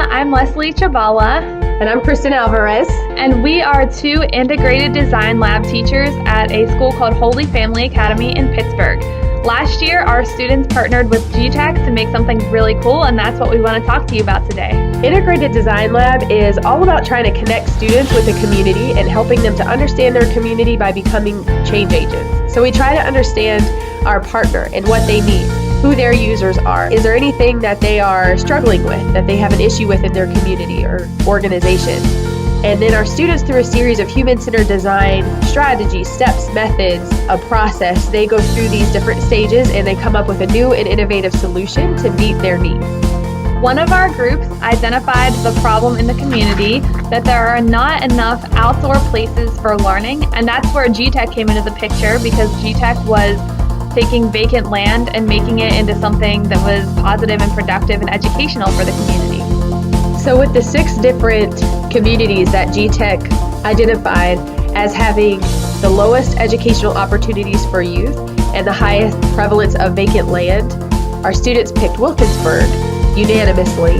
I'm Leslie Chabala. And I'm Kristen Alvarez. And we are two integrated design lab teachers at a school called Holy Family Academy in Pittsburgh. Last year, our students partnered with GTECH to make something really cool, and that's what we want to talk to you about today. Integrated Design Lab is all about trying to connect students with the community and helping them to understand their community by becoming change agents. So we try to understand our partner and what they need, who their users are. Is there anything that they are struggling with, that they have an issue with in their community or organization? And then our students, through a series of human-centered design strategies, steps, methods, a process, they go through these different stages and they come up with a new and innovative solution to meet their needs. One of our groups identified the problem in the community that there are not enough outdoor places for learning, and that's where GTECH came into the picture, because GTECH was taking vacant land and making it into something that was positive and productive and educational for the community. So with the 6 different communities that GTECH identified as having the lowest educational opportunities for youth and the highest prevalence of vacant land, our students picked Wilkinsburg unanimously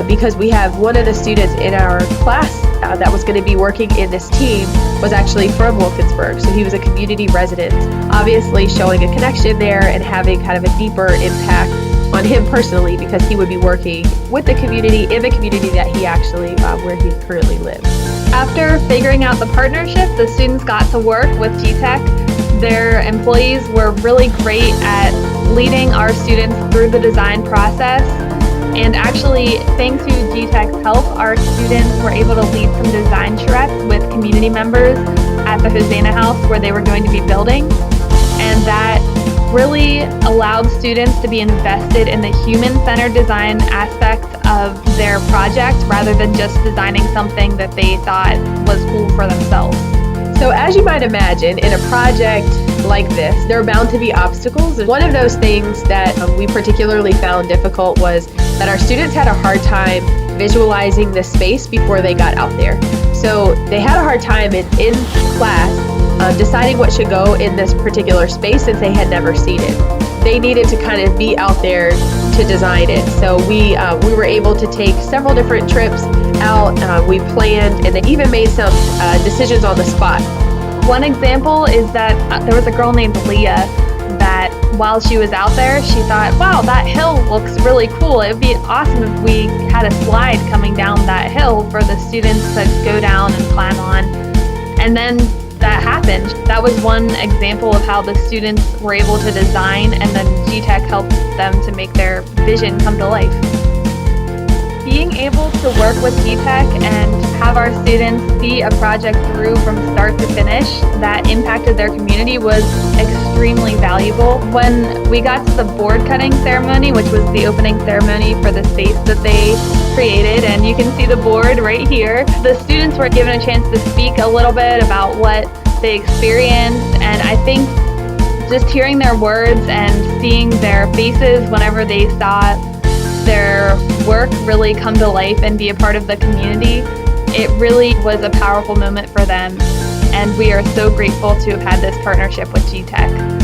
because we have one of the students in our class that was going to be working in this team was actually from Wilkinsburg. So he was a community resident, obviously showing a connection there and having kind of a deeper impact on him personally, because he would be working with the community in the community that he actually, where he currently lives. After figuring out the partnership, the students got to work with GTECH. Their employees were really great at leading our students through the design process. And actually, thanks to GTECH's help, our students were able to lead some design charrettes with community members at the Hosanna House where they were going to be building. And that really allowed students to be invested in the human-centered design aspect of their project rather than just designing something that they thought was cool for themselves. So as you might imagine, in a project like this, there are bound to be obstacles. And one of those things that we particularly found difficult was that our students had a hard time visualizing the space before they got out there. So they had a hard time in class deciding what should go in this particular space since they had never seen it. They needed to kind of be out there to design it. So we were able to take several different trips out. We planned and they even made some decisions on the spot. One example is that there was a girl named Leah that while she was out there, she thought, wow, that hill looks really cool. It would be awesome if we had a slide coming down that hill for the students to go down and climb on. And then that happened. That was one example of how the students were able to design, and then GTECH helped them to make their vision come to life. Being able to work with GTECH and have our students see a project through from start to finish that impacted their community was extremely valuable. When we got to the board cutting ceremony, which was the opening ceremony for the space that they created, and you can see the board right here, the students were given a chance to speak a little bit about what they experienced, and I think just hearing their words and seeing their faces whenever they saw their work really come to life and be a part of the community, it really was a powerful moment for them, and we are so grateful to have had this partnership with GTECH.